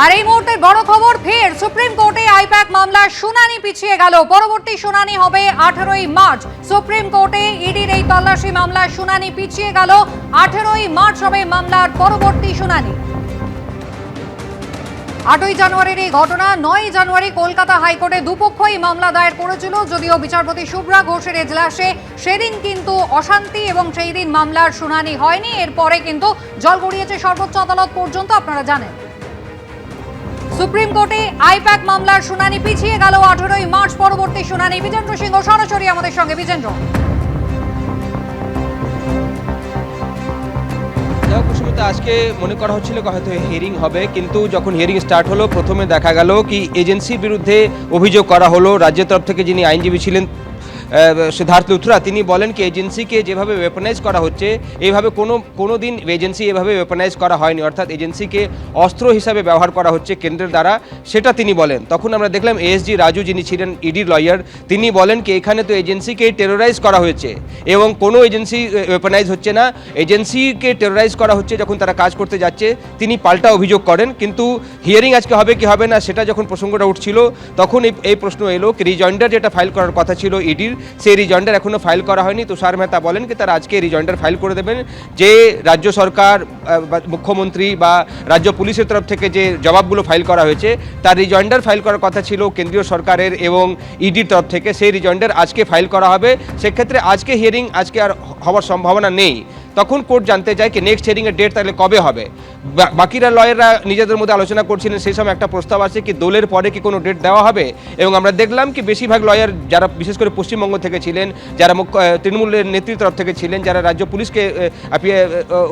আর এই মুহূর্তের বড় খবর, ফের সুপ্রিম কোর্টে আইপ্যাক মামলার শুনানি পিছিয়ে গেল। পরবর্তী শুনানি হবে 18ই মার্চ। সুপ্রিম কোর্টে ইডির এই তল্লাশি মামলার শুনানি পিছিয়ে গেল। 18ই মার্চ হবে মামলার পরবর্তী শুনানি। 8ই জানুয়ারির এই ঘটনা। 9ই জানুয়ারি কলকাতা হাইকোর্টে দুপক্ষই মামলা দায়ের করেছিল, যদিও বিচারপতি শুভ্রা ঘোষের এজলাসে সেদিন কিন্তু অশান্তি এবং সেই দিন মামলার শুনানি হয়নি। এরপরে কিন্তু জল গড়িয়েছে সর্বোচ্চ আদালত পর্যন্ত, আপনারা জানেন। সুপ্রিম কোর্টে আইপ্যাক মামলার শুনানি পিছিয়ে গেল। 18ই মার্চ পরবর্তী শুনানি। বিজেন্দ্র সিংহ সরাসরি আমাদের সঙ্গে। বিজেন্দ্র, আজকে মনে করা হচ্ছিল হয়তো হিয়ারিং হবে, কিন্তু যখন হিয়ারিং স্টার্ট হলো প্রথমে দেখা গেল কি এজেন্সির বিরুদ্ধে অভিযোগ করা হলো। রাজ্যের তরফ থেকে যিনি আইনজীবী ছিলেন সিদ্ধার্থ লুথরা, তিনি বলেন কি এজেন্সিকে যেভাবে ওয়েপনাইজ করা হচ্ছে, এইভাবে কোনো দিন এজেন্সি এভাবে ওয়েপনাইজ করা হয়নি, অর্থাৎ এজেন্সিকে অস্ত্র হিসাবে ব্যবহার করা হচ্ছে কেন্দ্রের দ্বারা, সেটা তিনি বলেন। তখন আমরা দেখলাম এএসজি রাজু, যিনি ছিলেন ইডির লয়ার, তিনি বলেন কি এখানে তো এজেন্সিকে টেরোরাইজ করা হয়েছে এবং কোনো এজেন্সি ওয়েপনাইজ হচ্ছে না, এজেন্সিকে টেরোরাইজ করা হচ্ছে যখন তারা কাজ করতে যাচ্ছে। তিনি পাল্টা অভিযোগ করেন। কিন্তু হিয়ারিং আজকে হবে কি হবে না সেটা যখন প্রসঙ্গটা উঠছিল, তখন এই প্রশ্ন এলো কি রিজয়েন্ডার যেটা ফাইল করার কথা ছিল ইডির, সেই রিজয়েন্ডার এখনো ফাইল করা হয়নি। তুষার মেহতা বলেন কি তারা আজকে রিজয়েন্ডার ফাইল করে দেবেন। যে রাজ্য সরকার, মুখ্যমন্ত্রী বা রাজ্য পুলিশের তরফ থেকে যে জবাবগুলো ফাইল করা হয়েছে, তার রিজয়েন্ডার ফাইল করার কথা ছিল কেন্দ্রীয় সরকারের এবং ইডির তরফ থেকে, সেই রিজয়েন্ডার আজকে ফাইল করা হবে। সেক্ষেত্রে আজকে হিয়ারিং আজকে আর হওয়ার সম্ভাবনা নেই। তখন কোর্ট জানতে চায় কি নেক্সট হিয়ারিংয়ের ডেট তাহলে কবে হবে। বাকিরা লয়াররা নিজেদের মধ্যে আলোচনা করছিলেন, সেই সময় একটা প্রস্তাব আসে কি দোলের পরে কি কোনো ডেট দেওয়া হবে। এবং আমরা দেখলাম কি বেশিরভাগ লয়ার যারা বিশেষ করে পশ্চিমবঙ্গ থেকে ছিলেন, যারা তৃণমূলের নেত্রীর তরফ থেকে ছিলেন, যারা রাজ্য পুলিশকে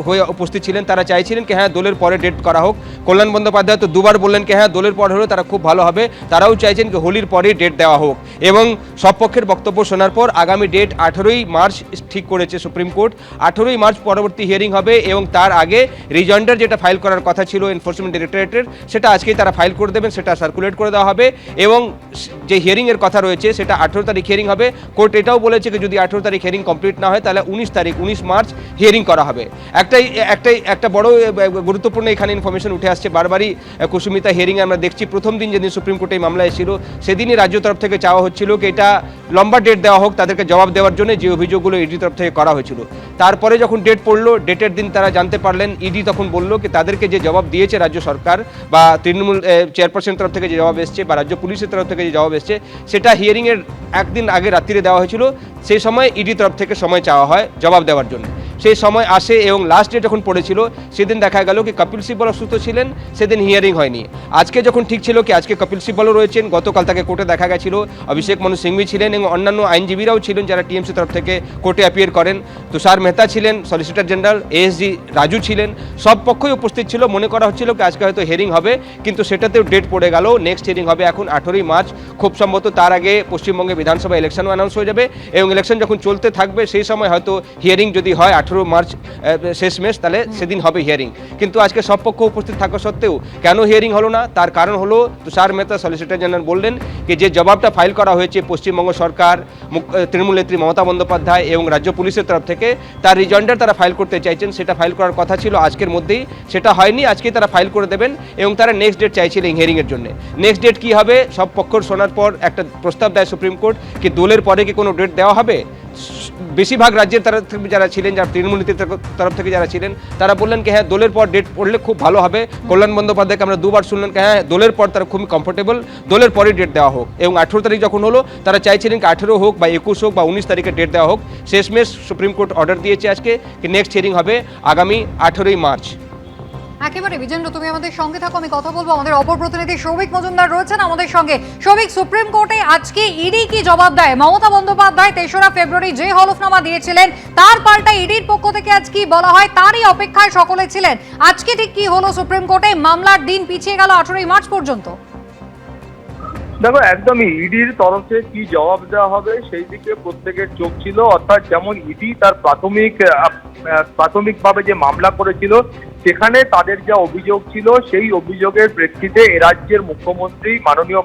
হয়ে উপস্থিত ছিলেন, তারা চাইছিলেন কি হ্যাঁ দোলের পরে ডেট করা হোক। কল্যাণ বন্দ্যোপাধ্যায় তো দুবার বললেন কি হ্যাঁ দোলের পর হলেও তারা খুব ভালো হবে, তারাও চাইছেন কি হোলির পরেই ডেট দেওয়া হোক। এবং সব পক্ষের বক্তব্য শোনার পর আগামী ডেট 18ই মার্চ ঠিক করেছে সুপ্রিম কোর্ট। 18ই মার্চ পরবর্তী হিয়ারিং হবে এবং তার আগে রিজয়েন্ডার যেটা ফাইল করার কথা ছিল এনফোর্সমেন্ট ডিরেক্টরেটের, সেটা আজকেই তারা ফাইল করে দেবেন, সেটা সার্কুলেট করে দেওয়া হবে। এবং যে হিয়ারিংয়ের কথা রয়েছে সেটা 18 তারিখ হিয়ারিং হবে। কোর্ট এটাও বলেছে যে যদি 18 তারিখ হিয়ারিং কমপ্লিট না হয় তাহলে 19 মার্চ হিয়ারিং করা হবে। একটা বড় গুরুত্বপূর্ণ এখানে ইনফরমেশন উঠে আসছে বারবারই। কুসুমিতা হিয়ারিংয়ে আমরা দেখছি প্রথম দিন যেদিন সুপ্রিম কোর্টে এই মামলা এসেছিল, সেদিনই রাজ্য তরফ থেকে চাওয়া হচ্ছিল কি এটা লম্বা ডেট দেওয়া হোক তাদেরকে জবাব দেওয়ার জন্য, যে অভিযোগগুলো ইডি তরফ থেকে করা হয়েছিল। তারপরে যখন ডেট পড়লো, ডেটের দিন তারা জানতে পারলেন, ইডি তখন বললো কি তাদেরকে যে জবাব দিয়েছে রাজ্য সরকার বা তৃণমূল চেয়ারপারসন তরফ থেকে যে জবাব এসছে বা রাজ্য পুলিশের তরফ থেকে যে জবাব এসছে, সেটা হিয়ারিংয়ের একদিন আগে রাত্রিরে দেওয়া হয়েছিল। সেই সময় ইডি তরফ থেকে সময় চাওয়া হয় জবাব দেওয়ার জন্য। সেই সময় আসে এবং লাস্ট ডেট যখন পড়েছিল সেদিন দেখা গেল কি কপিল সিব্বল অসুস্থ ছিলেন, সেদিন হিয়ারিং হয়নি। আজকে যখন ঠিক ছিল কি আজকে কপিল সিব্বলও রয়েছেন, গতকাল তাকে কোর্টে দেখা গেছিল, অভিষেক মনু সিংভি ছিলেন এবং অন্যান্য আইনজীবীরাও ছিলেন যারা টিএমসি তরফ থেকে কোর্টে অ্যাপিয়ার করেন। তুষার মেহতা ছিলেন, সলিসিটর জেনারেল এএসজি রাজু ছিলেন, সব পক্ষই উপস্থিত ছিল। মনে করা হচ্ছিল কি আজকে হয়তো হিয়ারিং হবে, কিন্তু সেটাতেও ডেট পড়ে গেল। নেক্সট হিয়ারিং হবে এখন 18ই মার্চ। খুব সম্ভবত তার আগে পশ্চিমবঙ্গে বিধানসভা ইলেকশনও অ্যানাউন্স হয়ে যাবে এবং ইলেকশন যখন চলতে থাকবে সেই সময় হয়তো হিয়ারিং যদি হয় 18 মার্চ শেষমেশ, তাহলে সেদিন হবে হিয়ারিং। কিন্তু আজকে সব পক্ষ উপস্থিত থাকা সত্ত্বেও কেন হিয়ারিং হলো না, তার কারণ হলো তুষার মেহতা সলিসিটর জেনারেল বললেন কি যে জবাবটা ফাইল করা হয়েছে পশ্চিমবঙ্গ সরকার, তৃণমূল নেত্রী মমতা বন্দ্যোপাধ্যায় এবং রাজ্য পুলিশের তরফ থেকে, তার রিজয়েন্ডার তারা ফাইল করতে চাইছেন, সেটা ফাইল করার কথা ছিল আজকের মধ্যেই, সেটা হয়নি। আজকেই তারা ফাইল করে দেবেন এবং তারা নেক্সট ডেট চাইছিলেন হিয়ারিংয়ের জন্য। নেক্সট ডেট কী হবে, সব পক্ষ শোনার পর একটা প্রস্তাব দেয় সুপ্রিম কোর্ট কি দোলের পরে কি কোনো ডেট দেওয়া হবে। বেশিরভাগ রাজ্যের তরফ থেকে যারা ছিলেন, যারা তৃণমূল নীতির তরফ থেকে যারা ছিলেন, তারা বললেন কি হ্যাঁ দোলের পর ডেট পড়লে খুব ভালো হবে। কল্যাণ বন্দ্যোপাধ্যায়কে আমরা দুবার শুনলেন কি হ্যাঁ দোলের পর তারা খুবই কমফোর্টেবল, দোলের পরে ডেট দেওয়া হোক। এবং 18 তারিখ যখন হলো তারা চাইছিলেন কি 18 হোক বা 21 হোক বা 19 তারিখে ডেট দেওয়া হোক। শেষমেশ সুপ্রিম কোর্ট অর্ডার দিয়েছে আজকে কি নেক্সট হিয়ারিং হবে আগামী 18ই মার্চ। একেবারে বিজেন্দ্র, তুমি আমাদের সঙ্গে থাকো, আমি কথা বলবো। আমাদের অপর প্রতিনিধি সৌভিক মজুমদার রয়েছেন আমাদের সঙ্গে। সৌভিক, সুপ্রিম কোর্টে আজকে ইডি কি জবাব দেয়? মমতা বন্দ্যোপাধ্যায় 3রা ফেব্রুয়ারি যে হলফনামা দিয়েছিলেন তার পাল্টা ইডির পক্ষ থেকে আজ কি বলা হয় তারই অপেক্ষায় সকলে ছিলেন। আজকে ঠিক কি হলো সুপ্রিম কোর্টে? মামলার দিন পিছিয়ে গেল 18ই মার্চ পর্যন্ত। দেখো, একদমই ইডির তরফে কি জবাব দেওয়া হবে সেই দিকে প্রত্যেকের চোখ ছিল। অর্থাৎ যেমন ইডি তার প্রাথমিকভাবে যে মামলা করেছিল সেখানে তাদের যা অভিযোগ ছিল সেই অভিযোগের প্রেক্ষিতে এ রাজ্যের মুখ্যমন্ত্রী মাননীয়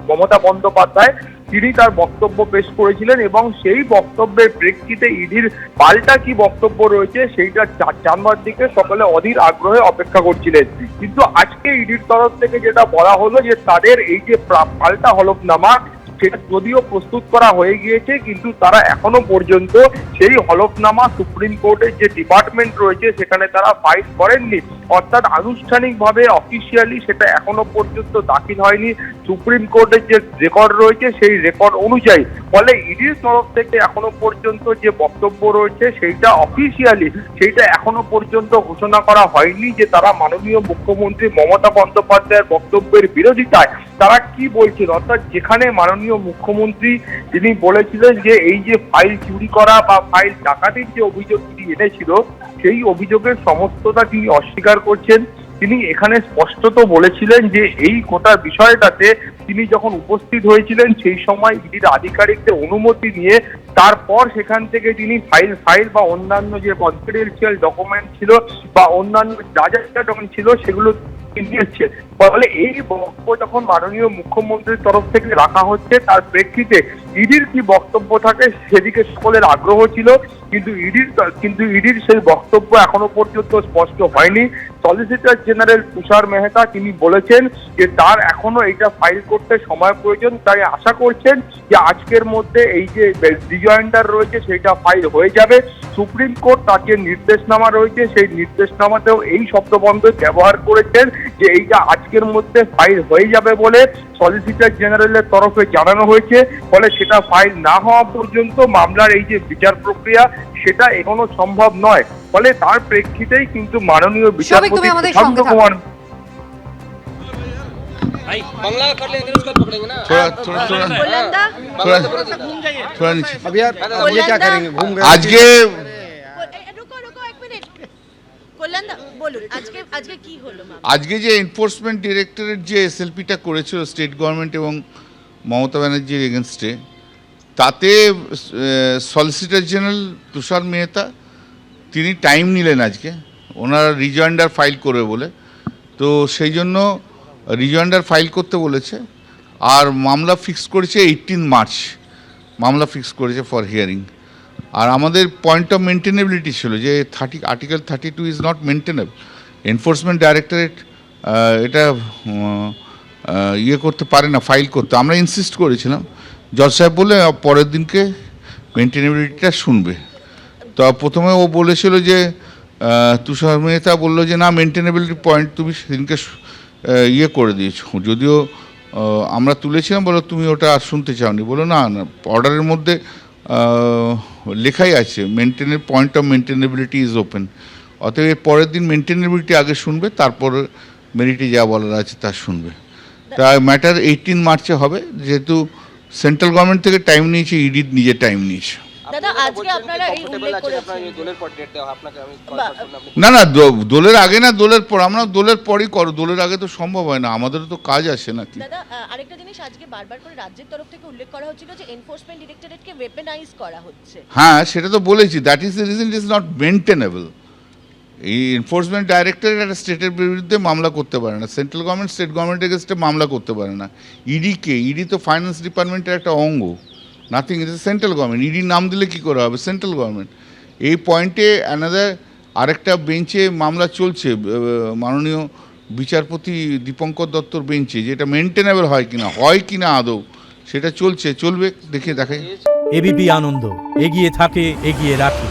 মমতা বন্দ্যোপাধ্যায় তিনি তার বক্তব্য পেশ করেছিলেন এবং সেই বক্তব্যের প্রেক্ষিতে ইডির পাল্টা কি বক্তব্য রয়েছে সেইটা জানবার দিকে সকলে অধীর আগ্রহে অপেক্ষা করছিলেন। কিন্তু আজকে ইডির তরফ থেকে যেটা বলা হলো যে তাদের এই যে পাল্টা হলফনামা সেটা যদিও প্রস্তুত করা হয়ে গিয়েছে, কিন্তু তারা এখনো পর্যন্ত সেই হলফনামা সুপ্রিম কোর্টের যে ডিপার্টমেন্ট রয়েছে সেখানে তারা ফাইল করেননি, অর্থাৎ আনুষ্ঠানিকভাবে অফিসিয়ালি সেটা এখনো পর্যন্ত দাখিল হয়নি সুপ্রিম কোর্টের যে রেকর্ড রয়েছে সেই রেকর্ড অনুযায়ী। ফলে ইডির তরফ থেকে এখনো পর্যন্ত যে বক্তব্য রয়েছে সেইটা অফিসিয়ালি সেইটা এখনো পর্যন্ত ঘোষণা করা হয়নি যে তারা মাননীয় মুখ্যমন্ত্রী মমতা বন্দ্যোপাধ্যায়ের বক্তব্যের বিরোধিতায় তারা কি বলছেন, অর্থাৎ যেখানে মাননীয় মুখ্যমন্ত্রী তিনি বলেছিলেন যে এই যে ফাইল চুরি করা বা ফাইল ডাকাতির যে অভিযোগ তিনি এনেছিল সেই অভিযোগের সমস্তটা তিনি অস্বীকার করছেন। তিনি এখানে স্পষ্টত বলেছিলেন যে এই গোটা বিষয়টাতে তিনি যখন উপস্থিত হয়েছিলেন সেই সময় ইডির আধিকারিকদের অনুমতি নিয়ে তারপর সেখান থেকে তিনি ফাইল বা অন্যান্য যে কনফিডেন্সিয়াল ডকুমেন্ট ছিল বা অন্যান্য যা যা ডকুমেন্ট ছিল সেগুলো নিয়েছে। ফলে এই বক্তব্য যখন মাননীয় মুখ্যমন্ত্রীর তরফ থেকে রাখা হচ্ছে তার প্রেক্ষিতে ইডির কি বক্তব্য থাকে সেদিকে সকলের আগ্রহ ছিল, কিন্তু ইডির সেই বক্তব্য এখনো পর্যন্ত স্পষ্ট হয়নি। সলিসিটর জেনারেল তুষার মেহতা তিনি বলেছেন যে তার এখনো এটা ফাইল করতে সময় প্রয়োজন, তাই আশা করছেন যে আজকের মধ্যে এই যে রিজয়েন্ডার রয়েছে সেটা ফাইল হয়ে যাবে। সুপ্রিম কোর্ট তার যে নির্দেশনামা রয়েছে সেই নির্দেশনামাতেও এই শব্দবন্ধ ব্যবহার করেছেন যে এইটা আজকের মধ্যে ফাইল হয়ে যাবে বলে সলিসিটর জেনারেলের তরফে জানানো হয়েছে। ফলে সেটা ফাইল না হওয়া পর্যন্ত মামলার এই যে বিচার প্রক্রিয়া সেটা এখনো সম্ভব নয়। ফলে তার প্রেক্ষিতেই কিন্তু মাননীয় বিচারপতি শান্ত কুমার আজকে আজকে যে এনফোর্সমেন্ট ডিরেক্টরেট যে এসএলপিটা করেছিল স্টেট গভর্নমেন্ট এবং মমতা ব্যানার্জির এগেনস্টে, তাতে সলিসিটর জেনারেল তুষার মেহতা তিনি টাইম নিলেন আজকে, ওনারা রিজয়েন্ডার ফাইল করবে বলে, তো সেই জন্য রিজয়েন্ডার ফাইল করতে বলেছে। আর মামলা ফিক্স করেছে 18 মার্চ, মামলা ফিক্স করেছে ফর হিয়ারিং। আর আমাদের পয়েন্ট অফ মেনটেনেবিলিটি ছিল যে article 32 is not maintainable. Enforcement directorate এটা ইয়ে করতে পারে না, ফাইল করতে। আমরা ইনসিস্ট করেছিলাম, জজ সাহেব বলে পরের দিনকে মেনটেনেবিলিটিটা শুনবে। তো প্রথমে ও বলেছিল যে তুষার মেহতা বললো যে না, মেনটেনেবিলিটি পয়েন্ট তুমি সেদিনকে ইয়ে করে দিয়েছো, যদিও আমরা তুলেছিলাম, বলো তুমি ওটা আর শুনতে চাওনি। বলো না, অর্ডারের মধ্যে লেখাই আছে point of maintainability is open. অতএব পরের দিন মেনটেনেবিলিটি আগে শুনবে, তারপর মেরিটে যা বলার আছে তা শুনবে। তাই ম্যাটার 18 মার্চে হবে, যেহেতু সেন্ট্রাল গভর্নমেন্ট থেকে টাইম নিয়েছে, ইডি নিজে টাইম নিয়েছে। দাদা, আজকে আপনারা এই উল্লেখ করেছেন না না, দোলের আগে না দোলের পর, আমরা দোলের পরই করো, দোলের আগে তো সম্ভব হয় না, আমাদেরও তো কাজ আসে নাকি। দাদা, আরেকটা জিনিস আজকে বারবার করে রাজ্যের তরফ থেকে উল্লেখ করা হচ্ছিল যে এনফোর্সমেন্ট ডিরেক্টরেটকে ওয়েপেনাইজ করা হচ্ছে। হ্যাঁ, সেটা তো বলেছি, that is the reason it is not maintainable. এই এনফোর্সমেন্ট ডাইরেক্টরেট একটা স্টেটের বিরুদ্ধে মামলা করতে পারে না, সেন্ট্রাল গভর্নমেন্ট স্টেট গভর্নমেন্টের এগেন্সটে মামলা করতে পারে না। ইডি তো ফাইন্যান্স ডিপার্টমেন্টের একটা অঙ্গ, নাথিং, ইজ সেন্ট্রাল গভর্নমেন্ট। ইডির নাম দিলে কী করে হবে, সেন্ট্রাল গভর্নমেন্ট। এই পয়েন্টে আরেকটা বেঞ্চে মামলা চলছে মাননীয় বিচারপতি দীপঙ্কর দত্তর বেঞ্চে, যেটা মেনটেনেবল হয় কিনা আদৌ সেটা চলবে, দেখা। এবিপি আনন্দ, এগিয়ে থাকে, এগিয়ে রাখে।